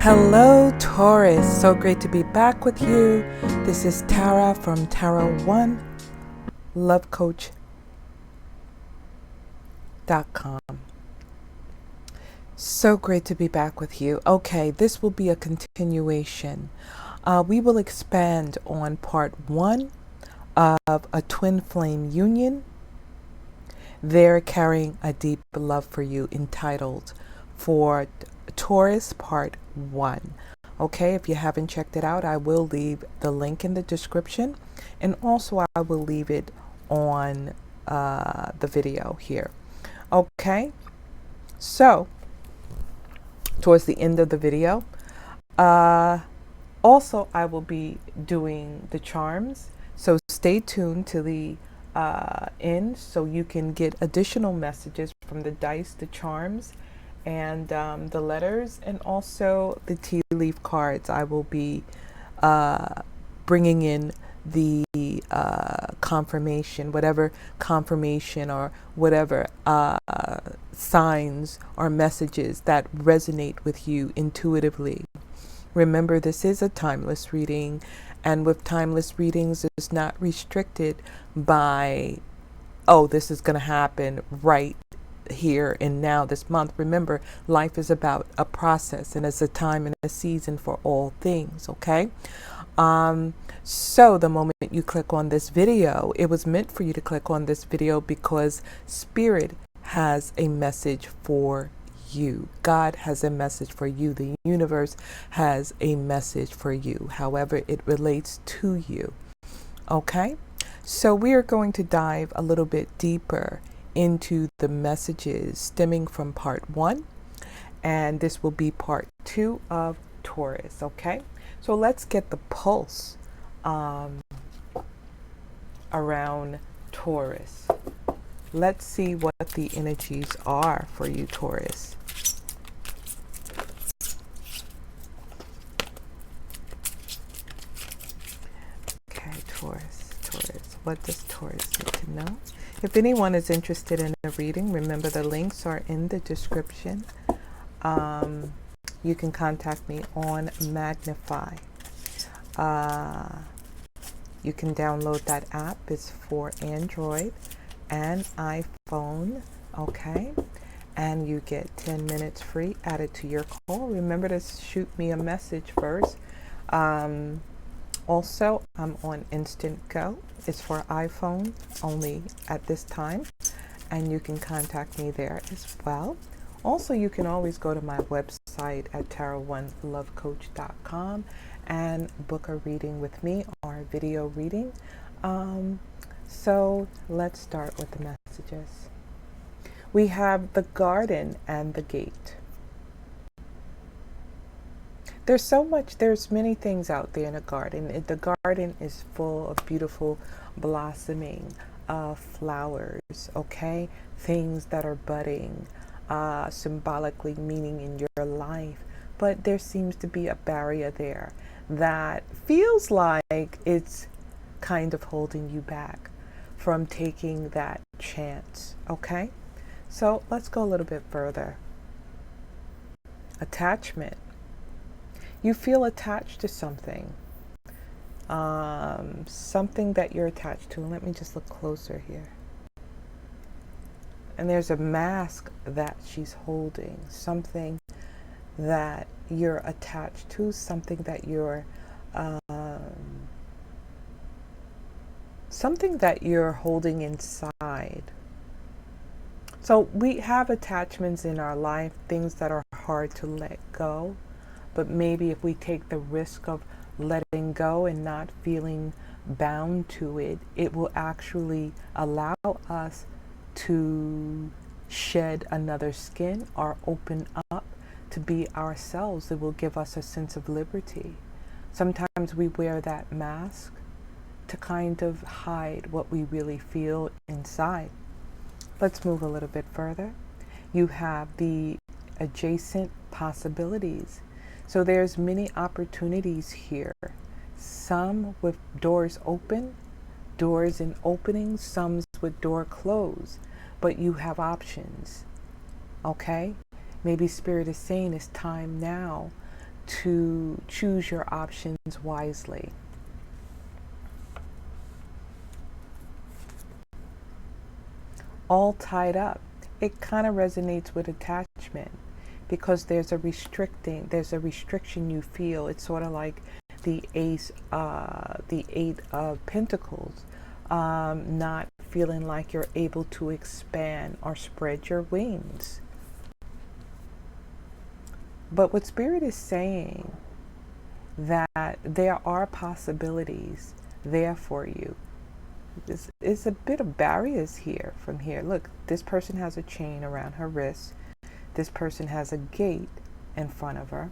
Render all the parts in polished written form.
Hello, Taurus. So great to be back with you. This is Tara from TARAONELOVECOACH.com. So great to be back with you. Okay, this will be a continuation. We will expand on part 1 of a twin flame union. They're carrying a deep love for you, entitled For Taurus Part 1. Okay, if you haven't checked it out, I will leave the link in the description, and also I will leave it on the video here. Okay, so towards the end of the video, also I will be doing the charms, so stay tuned to the end so you can get additional messages from the dice, the charms, and the letters, and also the tea leaf cards. I will be bringing in the confirmation, whatever confirmation or whatever signs or messages that resonate with you intuitively. Remember, this is a timeless reading, and with timeless readings, it's not restricted by, oh, this is going to happen right here and now this month. Remember, life is about a process, and it's a time and a season for all things. Okay, so the moment you click on this video, it was meant for you to click on this video because Spirit has a message for you. God has a message for you. The universe has a message for you, however it relates to you. Okay, so we are going to dive a little bit deeper into the messages stemming from part 1, and this will be part 2 of Taurus. Okay, so let's get the pulse around Taurus. Let's see what the energies are for you, Taurus. Okay, Taurus. What does Taurus need to know? If anyone is interested in a reading, remember the links are in the description. You can contact me on Magnify. You can download that app. It's for Android and iPhone. Okay, and you get 10 minutes free added to your call. Remember to shoot me a message first. Also, I'm on Instant Go. It's for iPhone only at this time, and you can contact me there as well. Also, you can always go to my website at TARAONELOVECOACH.com and book a reading with me or a video reading. So let's start with the messages. We have the garden and the gate. There's many things out there in a garden. The garden is full of beautiful blossoming flowers, okay? Things that are budding, symbolically meaning in your life. But there seems to be a barrier there that feels like it's kind of holding you back from taking that chance, okay? So let's go a little bit further. Attachment. You feel attached to something. Something that you're attached to. Let me just look closer here. And there's a mask that she's holding. Something that you're attached to. Something that you're holding inside. So we have attachments in our life, things that are hard to let go. But maybe if we take the risk of letting go and not feeling bound to it, it will actually allow us to shed another skin or open up to be ourselves. It will give us a sense of liberty. Sometimes we wear that mask to kind of hide what we really feel inside. Let's move a little bit further. You have the adjacent possibilities. So there's many opportunities here. Some with doors open, doors in openings, some with door closed, but you have options. Okay? Maybe Spirit is saying it's time now to choose your options wisely. All tied up. It kind of resonates with attachment because there's a restriction you feel. It's sort of like the Eight of Pentacles, not feeling like you're able to expand or spread your wings. But what Spirit is saying, that there are possibilities there for you. It's a bit of barriers here from here. Look, this person has a chain around her wrist. This person has a gate in front of her.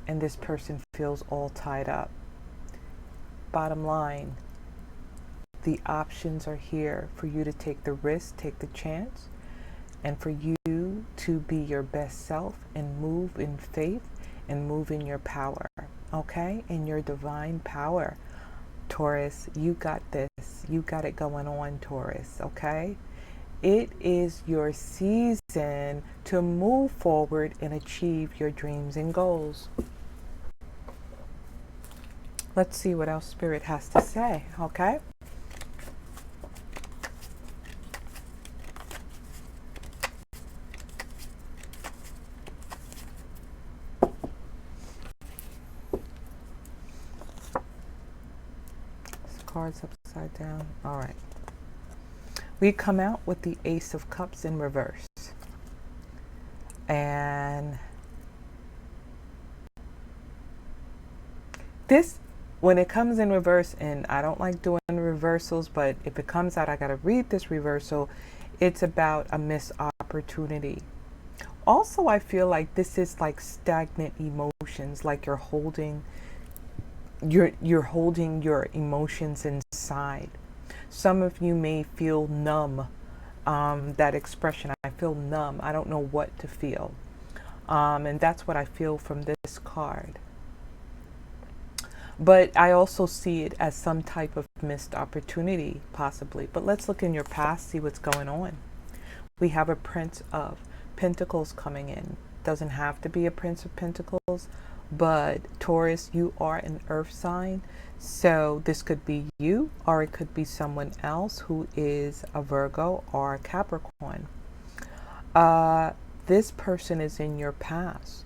And this person feels all tied up. Bottom line, the options are here for you to take the risk, take the chance, and for you to be your best self and move in faith and move in your power, okay? In your divine power. Taurus, you got this. You got it going on, Taurus, okay? It is your season to move forward and achieve your dreams and goals. Let's see what else Spirit has to say, okay? Cards upside down. All right. We come out with the Ace of Cups in reverse. And this, when it comes in reverse, and I don't like doing reversals, but if it comes out, I got to read this reversal. It's about a missed opportunity. Also, I feel like this is like stagnant emotions, like you're holding your emotions inside. Some of you may feel numb. That expression, I feel numb. I don't know what to feel. And that's what I feel from this card. But I also see it as some type of missed opportunity, possibly. But let's look in your past, see what's going on. We have a Prince of Pentacles coming in. Doesn't have to be a Prince of Pentacles. But Taurus, you are an earth sign, so this could be you, or it could be someone else who is a Virgo or a Capricorn. This person is in your past.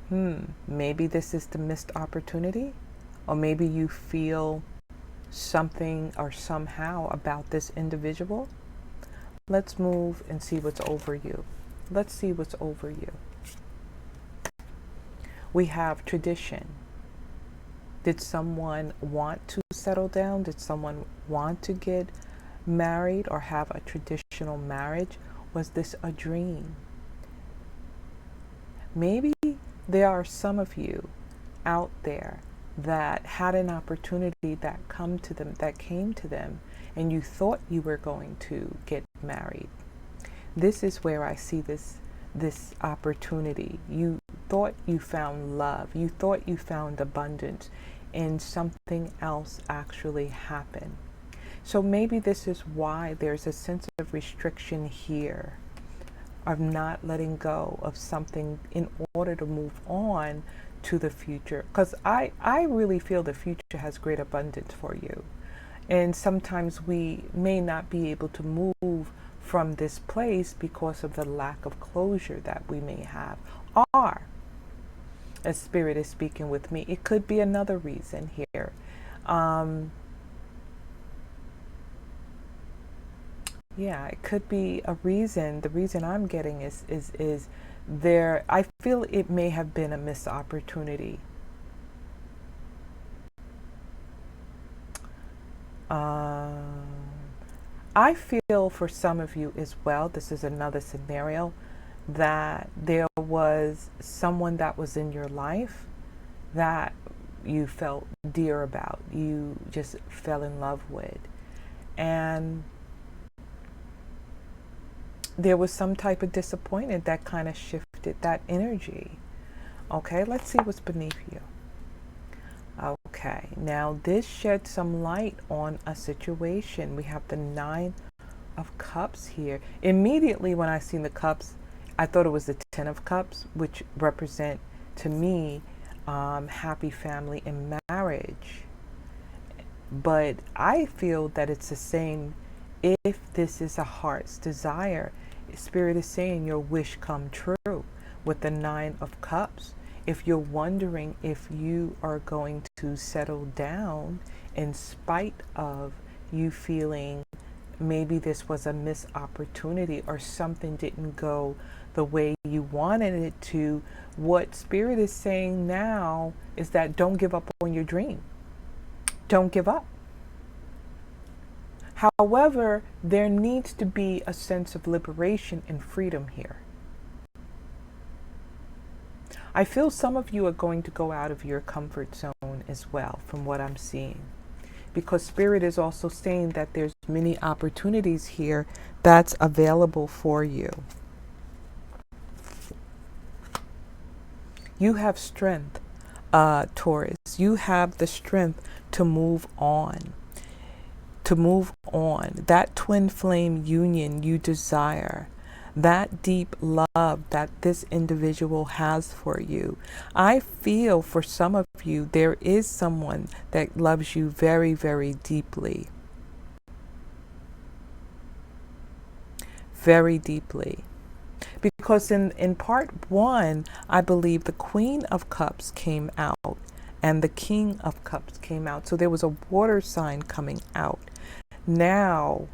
Maybe this is the missed opportunity, or maybe you feel something or somehow about this individual. Let's move and see what's over you. Let's see what's over you. We have tradition. Did someone want to settle down? Did someone want to get married or have a traditional marriage? Was this a dream? Maybe there are some of you out there that had an opportunity that came to them, and you thought you were going to get married. This is where I see this opportunity. You thought you found love. You thought you found abundance, and something else actually happened. So maybe this is why there's a sense of restriction here, of not letting go of something in order to move on to the future. Because I really feel the future has great abundance for you. And sometimes we may not be able to move from this place because of the lack of closure that we may have. Or, as Spirit is speaking with me, it could be another reason here. Yeah, it could be a reason. The reason I'm getting is there. I feel it may have been a missed opportunity. I feel for some of you as well, this is another scenario, that there was someone that was in your life that you felt dear about, you just fell in love with, and there was some type of disappointment that kind of shifted that energy. Okay, let's see what's beneath you. Okay, now this sheds some light on a situation. We have the Nine of Cups here. Immediately when I seen the cups, I thought it was the Ten of Cups, which represent to me, happy family and marriage. But I feel that it's the same if this is a heart's desire. Spirit is saying your wish come true with the 9 of Cups. If you're wondering if you are going to settle down in spite of you feeling maybe this was a missed opportunity or something didn't go the way you wanted it to, what Spirit is saying now is that don't give up on your dream. Don't give up. However, there needs to be a sense of liberation and freedom here. I feel some of you are going to go out of your comfort zone as well, from what I'm seeing. Because Spirit is also saying that there's many opportunities here that's available for you. You have strength, Taurus. You have the strength to move on. To move on. That twin flame union you desire. That deep love that this individual has for you. I feel for some of you, there is someone that loves you very, very deeply. Very deeply. Because in part 1, I believe the Queen of Cups came out and the King of Cups came out. So there was a water sign coming out. Now,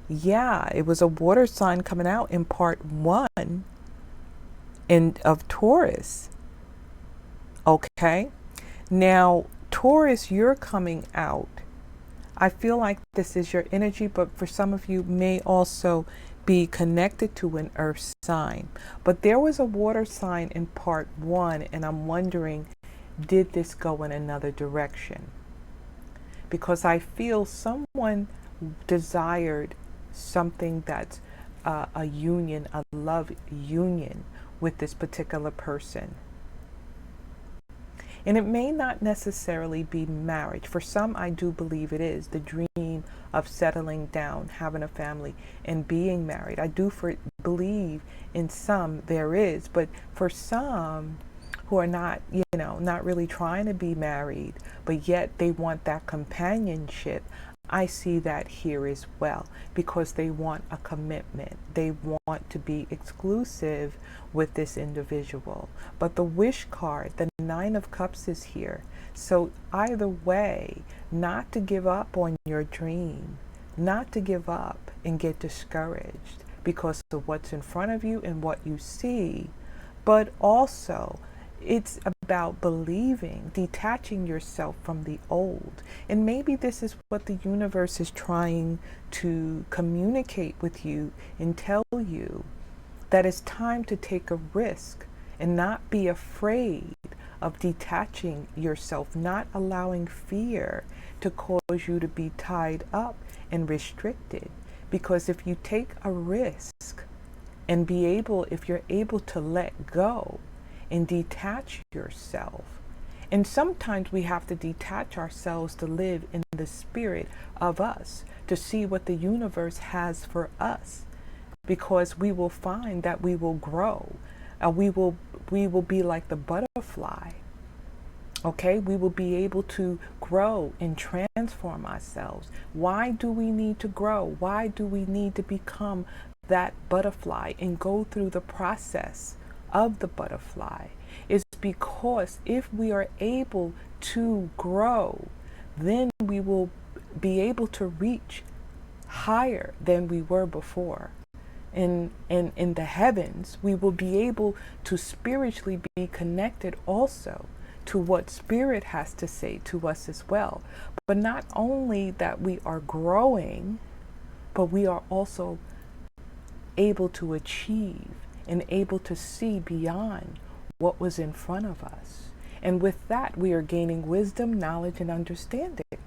yeah, it was a water sign coming out in part 1 of Taurus. Okay. Now, Taurus, you're coming out. I feel like this is your energy, but for some of you may also be connected to an earth sign. But there was a water sign in part 1, and I'm wondering, did this go in another direction? Because I feel someone desired something that's a union, a love union with this particular person. And it may not necessarily be marriage. For some, I do believe it is the dream of settling down, having a family, and being married. I do believe in some there is, but for some who are not, not really trying to be married, but yet they want that companionship, I see that here as well, because they want a commitment. They want to be exclusive with this individual. But the wish card, the 9 of Cups is here. So either way, not to give up on your dream, not to give up and get discouraged because of what's in front of you and what you see, but also it's about believing, detaching yourself from the old. And maybe this is what the universe is trying to communicate with you and tell you, that it's time to take a risk and not be afraid of detaching yourself, not allowing fear to cause you to be tied up and restricted. Because if you take a risk and if you're able to let go and detach yourself. And sometimes we have to detach ourselves to live in the spirit of us, to see what the universe has for us, because we will find that we will grow. We will be like the butterfly. Okay, we will be able to grow and transform ourselves. Why do we need to grow? Why do we need to become that butterfly and go through the process of the butterfly? Is because if we are able to grow, then we will be able to reach higher than we were before. In the heavens, we will be able to spiritually be connected also to what Spirit has to say to us as well. But not only that we are growing, but we are also able to achieve and able to see beyond what was in front of us. And with that, we are gaining wisdom, knowledge, and understanding.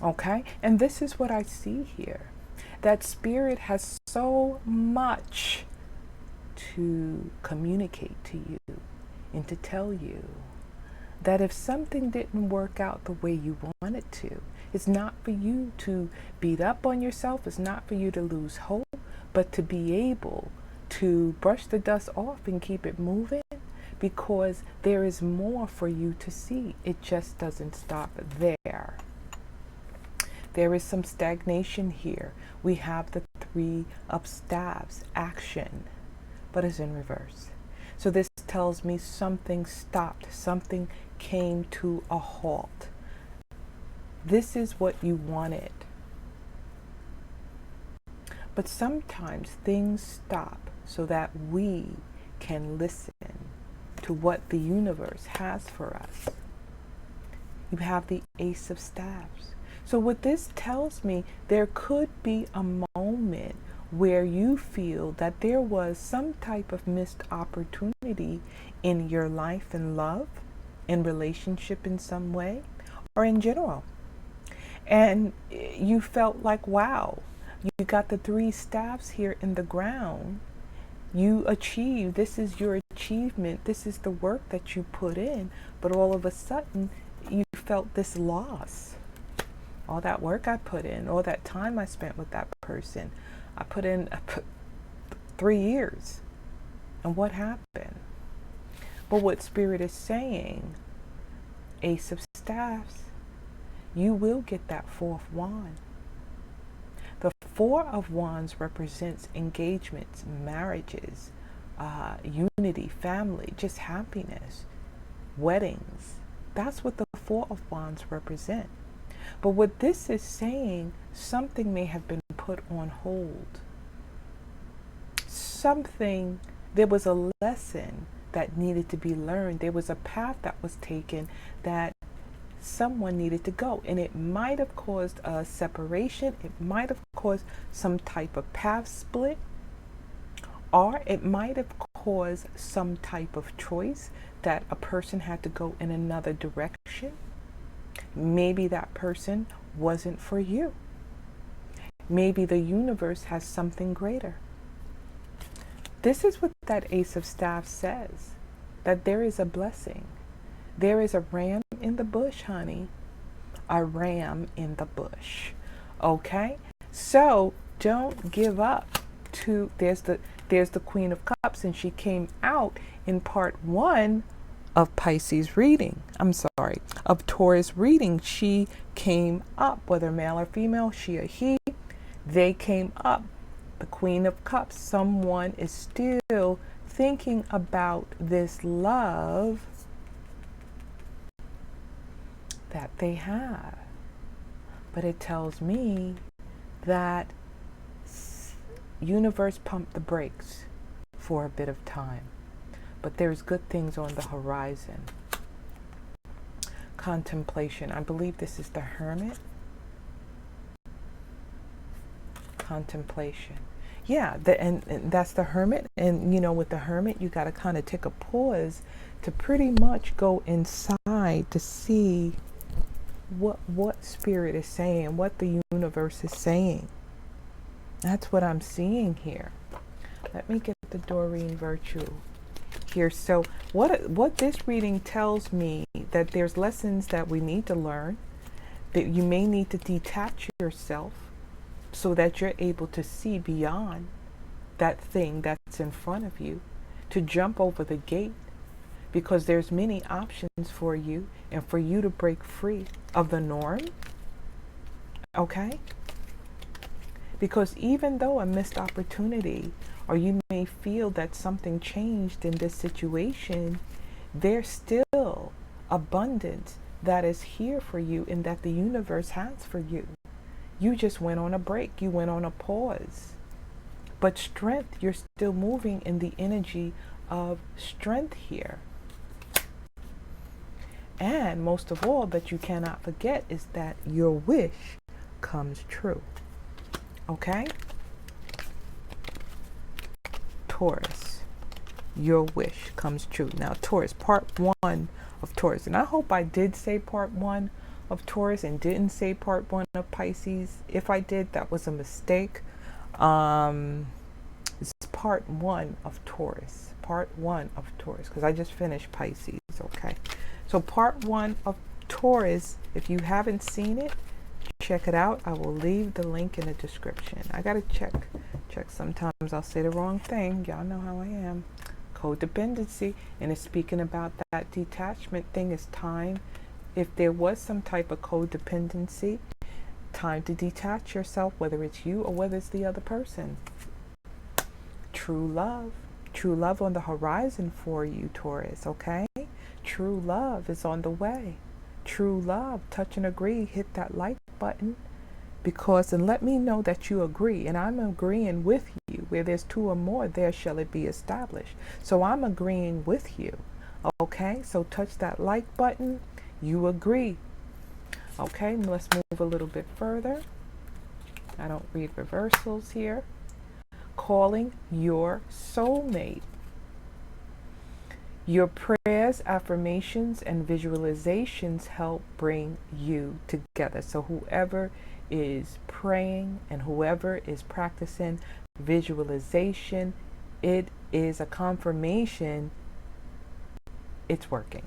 Okay? And this is what I see here. That Spirit has so much to communicate to you and to tell you that if something didn't work out the way you want it to, it's not for you to beat up on yourself. It's not for you to lose hope, but to be able to brush the dust off and keep it moving, because there is more for you to see. It just doesn't stop there. There is some stagnation here. We have the Three of Staves, action, but it's in reverse. So this tells me something stopped, something came to a halt. This is what you wanted. But sometimes things stop so that we can listen to what the universe has for us. You have the Ace of Staves. So what this tells me, there could be a moment where you feel that there was some type of missed opportunity in your life and love, in relationship in some way, or in general. And you felt like, wow, you got the three staves here in the ground. You achieved, this is your achievement, this is the work that you put in, but all of a sudden you felt this loss. All that work I put in, all that time I spent with that person, I put 3 years. And what happened? But what Spirit is saying, Ace of Staves, you will get that fourth wand. The Four of Wands represents engagements, marriages, unity, family, just happiness, weddings. That's what the Four of Wands represent. But what this is saying, something may have been put on hold. Something, there was a lesson that needed to be learned. There was a path that was taken that someone needed to go, and it might have caused a separation. It might have caused some type of path split, or it might have caused some type of choice that a person had to go in another direction. Maybe that person wasn't for you. Maybe the universe has something greater. This is what that Ace of Staves says, that there is a blessing. There is a ram in the bush, honey. A ram in the bush. Okay? So don't give up to, there's the Queen of Cups, and she came out in part 1 of Pisces reading. Of Taurus reading. She came up, whether male or female, she or he, they came up. The Queen of Cups. Someone is still thinking about this love that they have. But it tells me that universe pumped the brakes for a bit of time. But there's good things on the horizon. Contemplation. I believe this is the Hermit. Contemplation. Yeah, and that's the Hermit. And, you know, with the Hermit, you got to kind of take a pause to pretty much go inside to see what Spirit is saying, what the universe is saying. That's what I'm seeing here. Let me get the Doreen Virtue here. So what this reading tells me, that there's lessons that we need to learn, that you may need to detach yourself so that you're able to see beyond that thing that's in front of you, to jump over the gate, because there's many options for you and for you to break free of the norm. Okay? Because even though a missed opportunity, or you may feel that something changed in this situation, there's still abundance that is here for you and that the universe has for you. You just went on a break. You went on a pause. But strength, you're still moving in the energy of strength here. And most of all, that you cannot forget, is that your wish comes true. Okay? Taurus, your wish comes true. Now, Taurus, part 1 of Taurus. And I hope I did say part 1 of Taurus and didn't say part 1 of Pisces. If I did, that was a mistake. It's part 1 of Taurus. Part 1 of Taurus, because I just finished Pisces. Okay. So part 1 of Taurus, if you haven't seen it, check it out. I will leave the link in the description. I gotta check. Sometimes I'll say the wrong thing. Y'all know how I am. codependency, and it's speaking about that detachment thing. It's time, if there was some type of codependency, time to detach yourself, whether it's you or whether it's the other person. True love on the horizon for you, Taurus, okay? True love is on the way. True love, touch and agree, hit that like button, because, and let me know that you agree, and I'm agreeing with you. Where there's two or more, there shall it be established. So I'm agreeing with you, okay? So touch that like button, you agree. Okay, let's move a little bit further. I don't read reversals here. Calling your soulmate. Your prayers, affirmations, and visualizations help bring you together. So whoever is praying and whoever is practicing visualization, it is a confirmation it's working.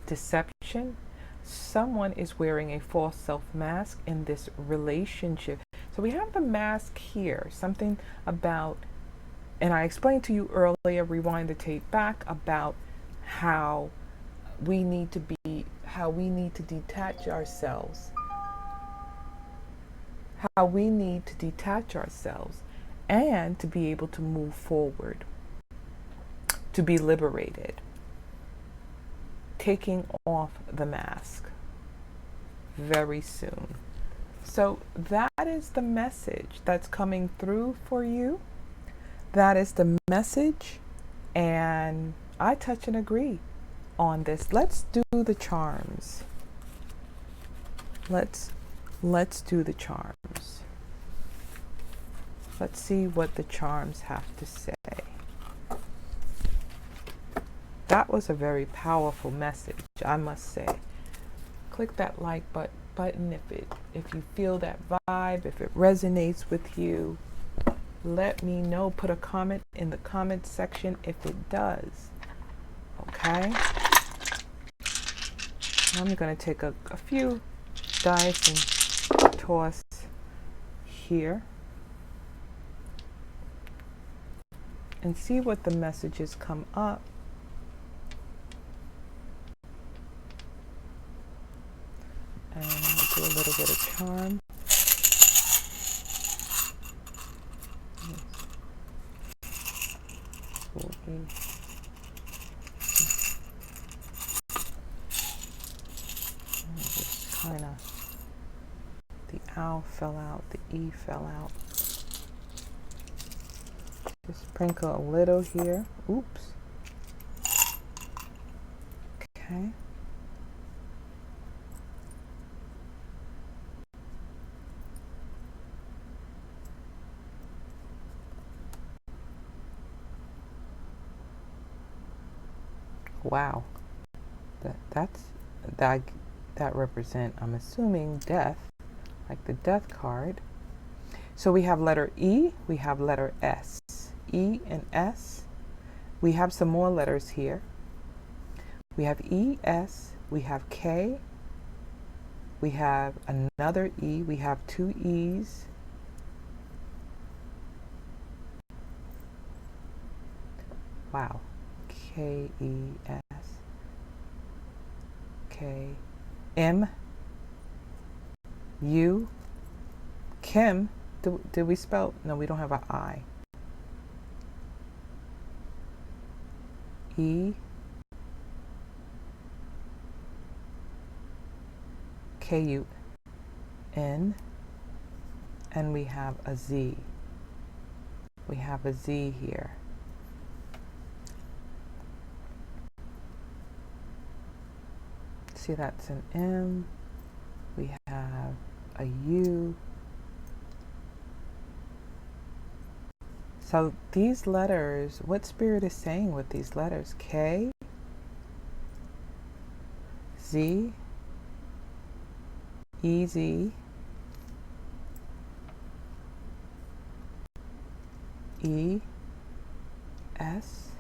Deception. Someone is wearing a false self mask in this relationship. So we have the mask here, something about, and I explained to you earlier, rewind the tape back, about how we need to detach ourselves, and to be able to move forward, to be liberated, taking off the mask very soon. So that is the message that's coming through for you. That is the message, and I touch and agree on this. Let's do the charms. Let's do the charms. Let's see what the charms have to say. That was a very powerful message, I must say. Click that like button if you feel that vibe, if it resonates with you. Let me know. Put a comment in the comment section if it does. Okay? I'm going to take a few dice and toss here and see what the messages come up. And I'll do a little bit of charm. Just kind of, the owl fell out, the E fell out. Just sprinkle a little here. Oops. Okay. Wow. That represent, I'm assuming, death, like the death card. So we have letter E, we have letter S. E and S. We have some more letters here. We have E, S, we have K, we have another E, we have two E's. Wow. K, E, S, K, M, U, Kim. Did we spell? No, we don't have an I. E, K, U, N, and we have a Z. We have a Z here. See, that's an M. We have a U. So these letters, what Spirit is saying with these letters? K, Z, E, Z, E, S,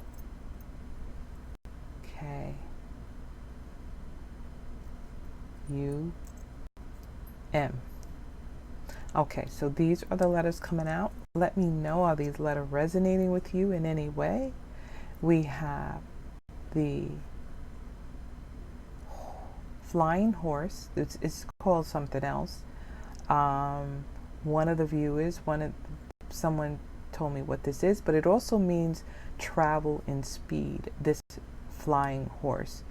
K, U, M. Okay, so these are the letters coming out. let me know, are these letters resonating with you in any way? We have the flying horse. It's called something else. One of the viewers, someone told me what this is, but it also means travel in speed. This flying horse,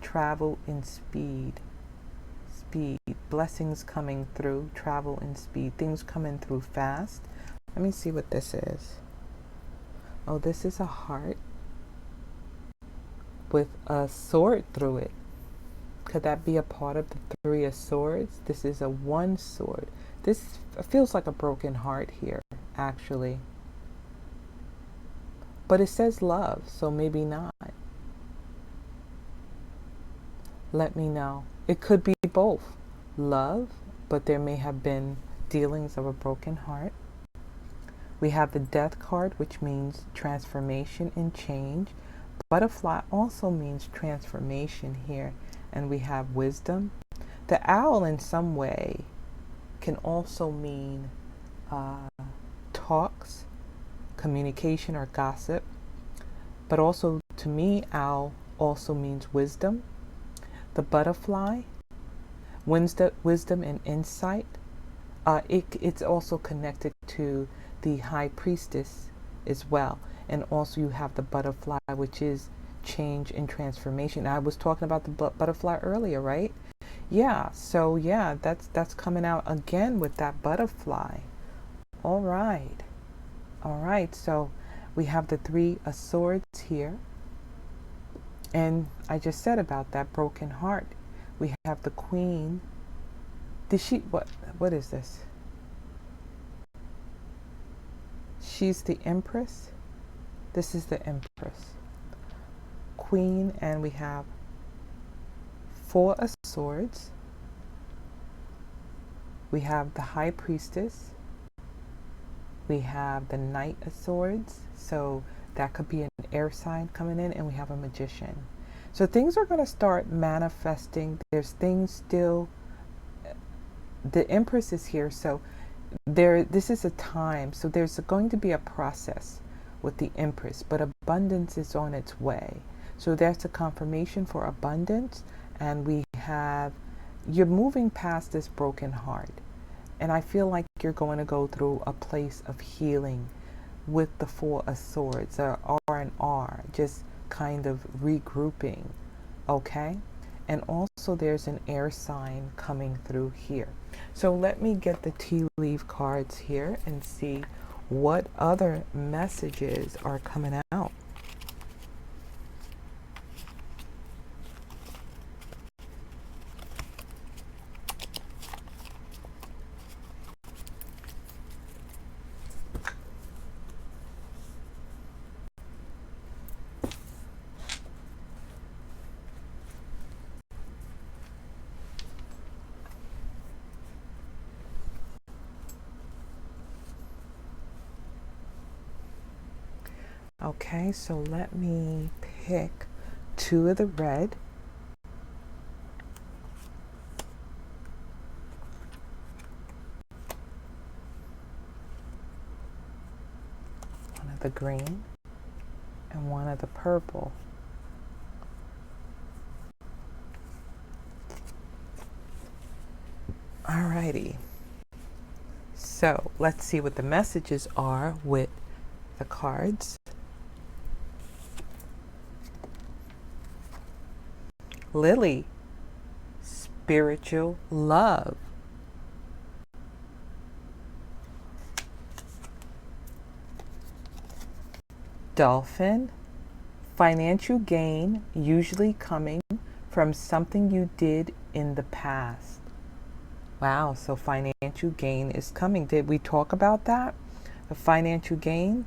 travel in speed, blessings coming through, travel in speed, things coming through fast. Let me see what this is. Oh, this is a heart with a sword through it. Could that be a part of the Three of Swords? This is a one sword. This feels like a broken heart here, actually. But it says love, so maybe not. Let me know. It could be both. Love, but there may have been dealings of a broken heart. We have the Death card, which means transformation and change. Butterfly also means transformation here. And we have wisdom. The owl in some way can also mean talks, communication, or gossip. But also, to me, owl also means wisdom. The butterfly, wisdom and insight. It's also connected to the high priestess as well. And also you have the butterfly, which is change and transformation. I was talking about the butterfly earlier, right? Yeah, so yeah, that's coming out again with that butterfly. All right, so we have the Three of Swords here. And I just said about that broken heart. We have the Queen. What is this? She's the Empress. This is the Empress. Queen, and we have Four of Swords. We have the High Priestess. We have the Knight of Swords. So that could be an air sign coming in, and we have a Magician. So things are going to start manifesting. There's things still. The Empress is here, so this is a time. So there's going to be a process with the Empress, but abundance is on its way. So that's a confirmation for abundance, and you're moving past this broken heart. And I feel like you're going to go through a place of healing with the Four of Swords, or R&R, just kind of regrouping, okay? And also there's an air sign coming through here. So let me get the tea leaf cards here and see what other messages are coming out. Okay, so let me pick two of the red. One of the green and one of the purple. Alrighty. So let's see what the messages are with the cards. Lily, spiritual love. Dolphin, financial gain, usually coming from something you did in the past. Wow, so financial gain is coming. Did we talk about that? The financial gain?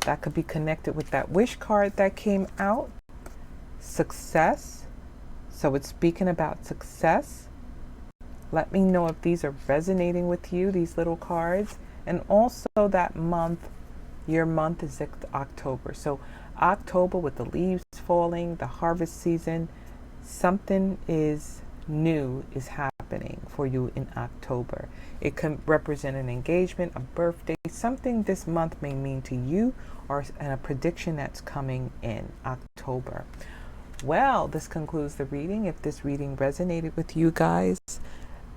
That could be connected with that wish card that came out. Success. So it's speaking about success. Let me know if these are resonating with you, these little cards. And also that month, your month is October. So October, with the leaves falling, the harvest season, something is new is happening. happening for you in October. It can represent an engagement, a birthday, something this month may mean to you, or a prediction that's coming in October. Well, this concludes the reading. If this reading resonated with you guys,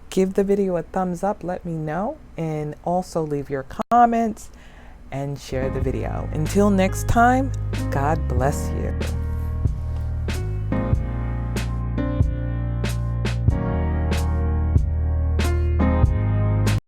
give the video a thumbs up, let me know, and also leave your comments and share the video. Until next time, God bless you.